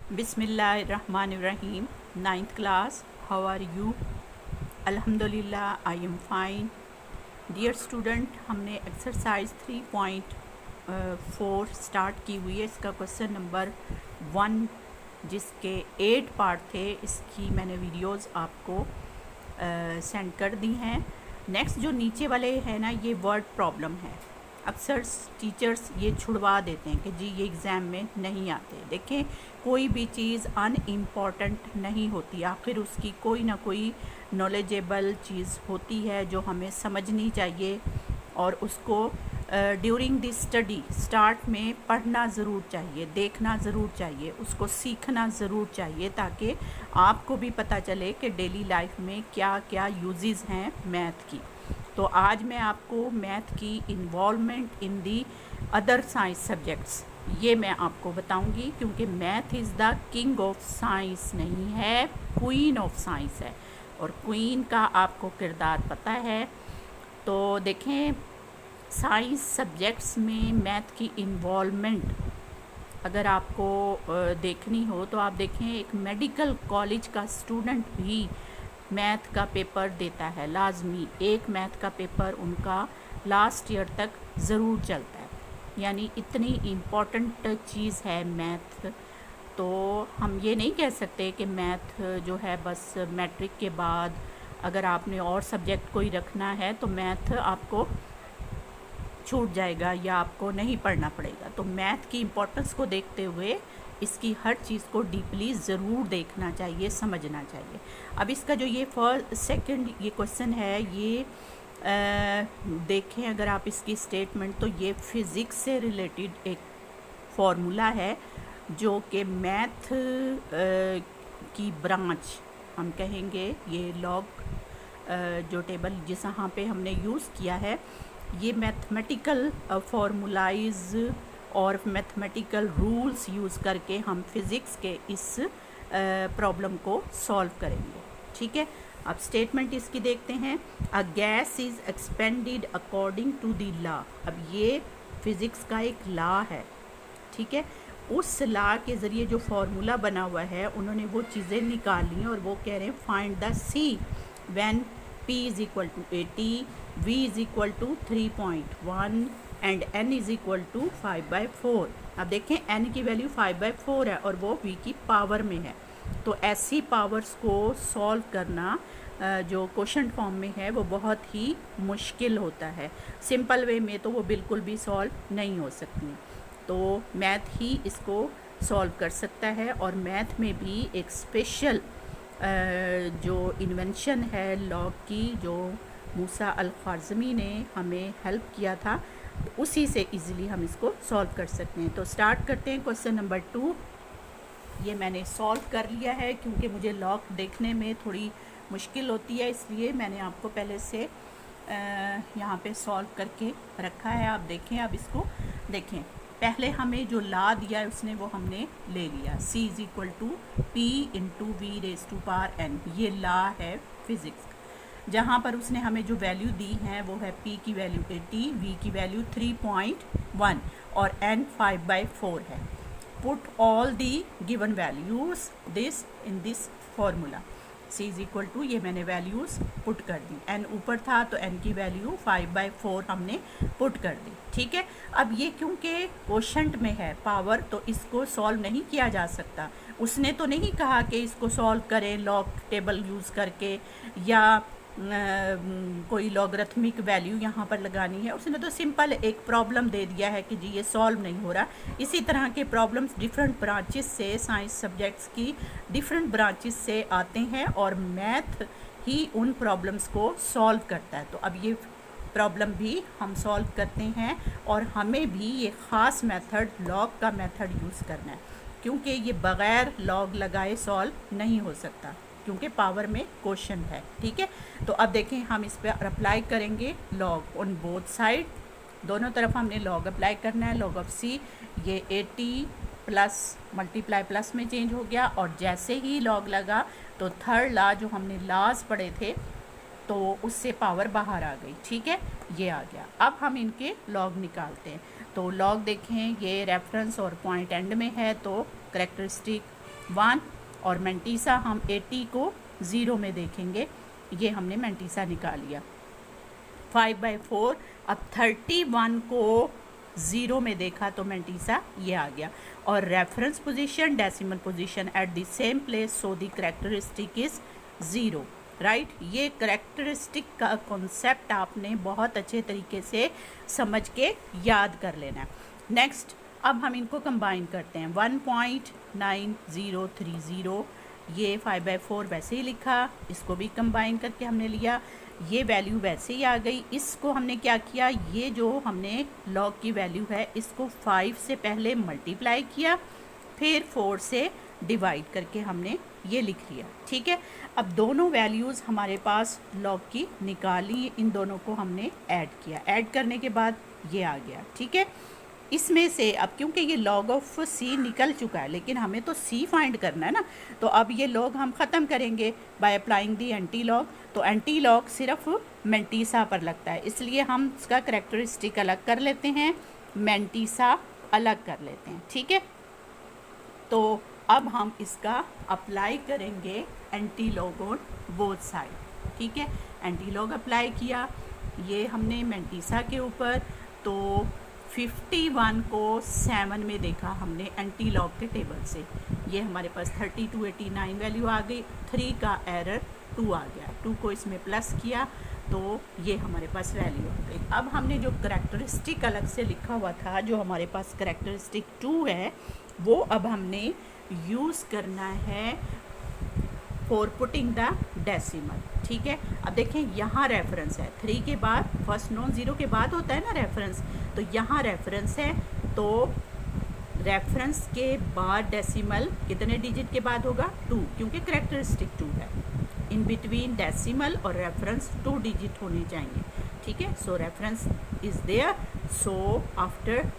बिस्मिल्लाहिर्रहमानिर्रहीम। Ninth class, how are you? अल्हम्दुलिल्लाह I am fine. Dear student, हमने exercise 3.4 start की हुई है। इसका क्वेश्चन नंबर 1, जिसके 8 पार्ट थे, इसकी मैंने वीडियोस आपको सेंड कर दी हैं। नेक्स्ट जो नीचे वाले हैं ना, ये वर्ड प्रॉब्लम है। अक्सर टीचर्स ये छुड़वा देते हैं कि जी ये एग्ज़ाम में नहीं आते। देखें, कोई भी चीज़ अनइम्पॉर्टेंट नहीं होती, आखिर उसकी कोई ना कोई नॉलेजेबल चीज़ होती है जो हमें समझनी चाहिए और उसको ड्यूरिंग द स्टडी स्टार्ट में पढ़ना ज़रूर चाहिए, देखना ज़रूर चाहिए, उसको सीखना ज़रूर चाहिए, ताकि आपको भी पता चले कि डेली लाइफ में क्या क्या यूजेस हैं मैथ की। तो आज मैं आपको मैथ की involvement in the other science subjects ये मैं आपको बताऊंगी, क्योंकि math is the king of science नहीं है, क्वीन ऑफ साइंस है। और क्वीन का आपको किरदार पता है। तो देखें, साइंस सब्जेक्ट्स में मैथ की इन्वॉल्वमेंट अगर आपको देखनी हो तो आप देखें, एक मेडिकल कॉलेज का स्टूडेंट भी मैथ का पेपर देता है लाजमी। एक मैथ का पेपर उनका लास्ट ईयर तक ज़रूर चलता है, यानी इतनी इम्पॉर्टेंट चीज़ है मैथ। तो हम ये नहीं कह सकते कि मैथ जो है बस मैट्रिक के बाद अगर आपने और सब्जेक्ट कोई रखना है तो मैथ आपको छूट जाएगा या आपको नहीं पढ़ना पड़ेगा। तो मैथ की इम्पोर्टेंस को देखते हुए इसकी हर चीज़ को डीपली ज़रूर देखना चाहिए, समझना चाहिए। अब इसका जो ये सेकंड ये क्वेश्चन है, ये देखें अगर आप इसकी स्टेटमेंट, तो ये फ़िज़िक्स से रिलेटेड एक फार्मूला है जो कि मैथ की ब्रांच हम कहेंगे। ये लॉग जो टेबल जिस यहाँ पे हमने यूज़ किया है, ये मैथमेटिकल फार्मूलाइज और मैथमेटिकल रूल्स यूज़ करके हम फिज़िक्स के इस प्रॉब्लम को सॉल्व करेंगे। ठीक है, अब स्टेटमेंट इसकी देखते हैं। A gas is expanded according to the law. अब ये फिज़िक्स का एक लॉ है, ठीक है। उस लॉ के ज़रिए जो फार्मूला बना हुआ है, उन्होंने वो चीज़ें निकाल ली हैं और वो कह रहे हैं find the C when P is equal to 80, V is equal to 3.1 and N is equal to 5/4। अब देखें, N की वैल्यू 5/4 है और वो V की पावर में है। तो ऐसी पावर्स को सॉल्व करना जो क्वेश्चन फॉर्म में है वो बहुत ही मुश्किल होता है। सिंपल वे में तो वो बिल्कुल भी सॉल्व नहीं हो सकती। तो मैथ ही इसको सॉल्व कर सकता है। और मैथ में भी एक स्पेशल जो इन्वेंशन है लॉग की, जो मूसा अल-ख़वारिज़मी ने हमें हेल्प किया था, तो उसी से इजीली हम इसको सॉल्व कर सकते हैं। तो स्टार्ट करते हैं। क्वेश्चन नंबर 2 ये मैंने सॉल्व कर लिया है, क्योंकि मुझे लॉग देखने में थोड़ी मुश्किल होती है, इसलिए मैंने आपको पहले से यहाँ पे सॉल्व करके रखा है। आप देखें, अब इसको देखें। पहले हमें जो ला दिया है उसने वो हमने ले लिया, C is equal to P into V raise to power N। ये ला है फिज़िक्स। जहाँ पर उसने हमें जो वैल्यू दी है वो है P की वैल्यू 80, V की वैल्यू 3.1 और N 5/4 है। Put all the given values this in this formula. C is equal to, ये मैंने वैल्यूज़ पुट कर दी। N ऊपर था तो N की वैल्यू 5/4 हमने पुट कर दी। ठीक है, अब ये क्योंकि क्वोशंट में है पावर, तो इसको सॉल्व नहीं किया जा सकता। उसने तो नहीं कहा कि इसको सॉल्व करें लॉग टेबल यूज़ करके या कोई लॉगरिथमिक वैल्यू यहाँ पर लगानी है। उसने तो सिंपल एक प्रॉब्लम दे दिया है कि जी ये सॉल्व नहीं हो रहा। इसी तरह के प्रॉब्लम्स डिफरेंट ब्रांचेस से, साइंस सब्जेक्ट्स की डिफरेंट ब्रांचेस से आते हैं और मैथ ही उन प्रॉब्लम्स को सॉल्व करता है। तो अब ये प्रॉब्लम भी हम सॉल्व करते हैं और हमें भी ये ख़ास मेथड लॉग का मेथड यूज़ करना है, क्योंकि ये बग़ैर लॉग लगाए सॉल्व नहीं हो सकता, क्योंकि पावर में क्वेश्चन है। ठीक है, तो अब देखें, हम इस पर अप्लाई करेंगे लॉग ऑन बोथ साइड। दोनों तरफ हमने लॉग अप्लाई करना है। लॉग ऑफ C, ये 80 प्लस मल्टीप्लाई प्लस में चेंज हो गया, और जैसे ही लॉग लगा तो थर्ड लॉ जो हमने लॉज पढ़े थे तो उससे पावर बाहर आ गई। ठीक है, ये आ गया। अब हम इनके लॉग निकालते हैं। तो लॉग देखें, ये रेफरेंस और पॉइंट एंड में है, तो करेक्टरिस्टिक 1 और मेंटीसा हम 80 को 0 में देखेंगे, ये हमने मेंटीसा निकाल लिया। 5/4, अब 31 को 0 में देखा तो मेंटीसा ये आ गया। और reference position decimal position at the same place, so the characteristic is 0, right. ये करेक्टरिस्टिक का कॉन्सेप्ट आपने बहुत अच्छे तरीके से समझ के याद कर लेना है। नेक्स्ट, अब हम इनको कंबाइन करते हैं। 1.9030, ये 5/4 वैसे ही लिखा, इसको भी कंबाइन करके हमने लिया, ये वैल्यू वैसे ही आ गई। इसको हमने क्या किया, ये जो हमने लॉग की वैल्यू है इसको 5 से पहले मल्टीप्लाई किया, फिर 4 से डिवाइड करके हमने ये लिख लिया, ठीक है। अब दोनों वैल्यूज़ हमारे पास लॉग की निकाली, इन दोनों को हमने ऐड किया, ऐड करने के बाद ये आ गया, ठीक है। इसमें से अब क्योंकि ये लॉग ऑफ सी निकल चुका है, लेकिन हमें तो सी फाइंड करना है ना, तो अब ये लॉग हम ख़त्म करेंगे by applying the anti log. तो एंटी लॉग सिर्फ मेंटीसा पर लगता है, इसलिए हम इसका करेक्टरिस्टिक अलग कर लेते हैं, मेंटीसा अलग कर लेते हैं, ठीक है। तो अब हम इसका अप्लाई करेंगे anti log on both side, ठीक है। एंटी लॉग अप्लाई किया ये हमने मेंटीसा के ऊपर, तो 51 को 7 में देखा हमने एंटी लॉग के टेबल से, ये हमारे पास 3289 वैल्यू आ गई, 3 का एरर 2 आ गया, 2 को इसमें प्लस किया तो ये हमारे पास वैल्यू आ गई। अब हमने जो करेक्टरिस्टिक अलग से लिखा हुआ था, जो हमारे पास करेक्टरिस्टिक 2 है, वो अब हमने यूज़ करना है फॉर पुटिंग द डेसिमल, ठीक है। अब देखें यहाँ रेफरेंस है, 3 के बाद फर्स्ट नॉन ज़ीरो के बाद होता है ना रेफरेंस, तो यहाँ रेफरेंस है, तो रेफरेंस के बाद डेसिमल कितने डिजिट के बाद होगा, 2, क्योंकि करेक्टरिस्टिक 2 है। इन बिटवीन डेसिमल और रेफरेंस 2 डिजिट होने चाहिए, ठीक है। So reference is there, so after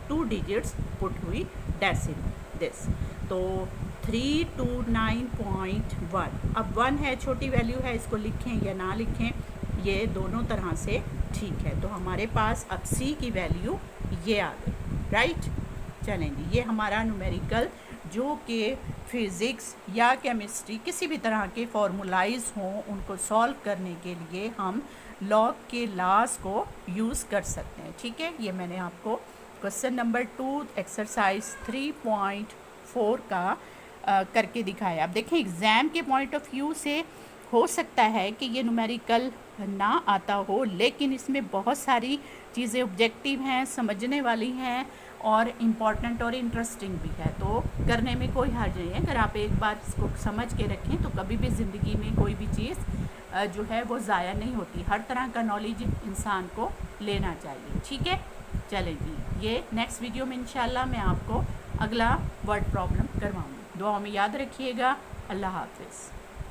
2 digits put हुई डेसिमल दिस, तो 329.1। अब 1 है, छोटी वैल्यू है, इसको लिखें या ना लिखें, ये दोनों तरह से ठीक है। तो हमारे पास अब सी की वैल्यू ये आ गई, राइट। चलें जी, ये हमारा न्यूमेरिकल जो कि फिज़िक्स या केमिस्ट्री किसी भी तरह के फॉर्मूलाइज हों, उनको सॉल्व करने के लिए हम लॉग के लॉज को यूज़ कर सकते हैं, ठीक है। ये मैंने आपको क्वेश्चन नंबर 2 एक्सरसाइज 3.4 का करके दिखाया। अब देखें, एग्ज़ाम के पॉइंट ऑफ व्यू से हो सकता है कि ये न्यूमेरिकल ना आता हो, लेकिन इसमें बहुत सारी चीज़ें ऑब्जेक्टिव हैं, समझने वाली हैं और इम्पॉर्टेंट और इंटरेस्टिंग भी है, तो करने में कोई हर्ज नहीं है। अगर आप एक बार इसको समझ के रखें तो कभी भी ज़िंदगी में कोई भी चीज़ जो है वो ज़ाया नहीं होती। हर तरह का नॉलेज इंसान को लेना चाहिए, ठीक है। चलें जी, ये नेक्स्ट वीडियो में इंशाल्लाह मैं आपको अगला वर्ड प्रॉब्लम करवाऊँगी। दुआ में याद रखिएगा। अल्लाह हाफ़िज़।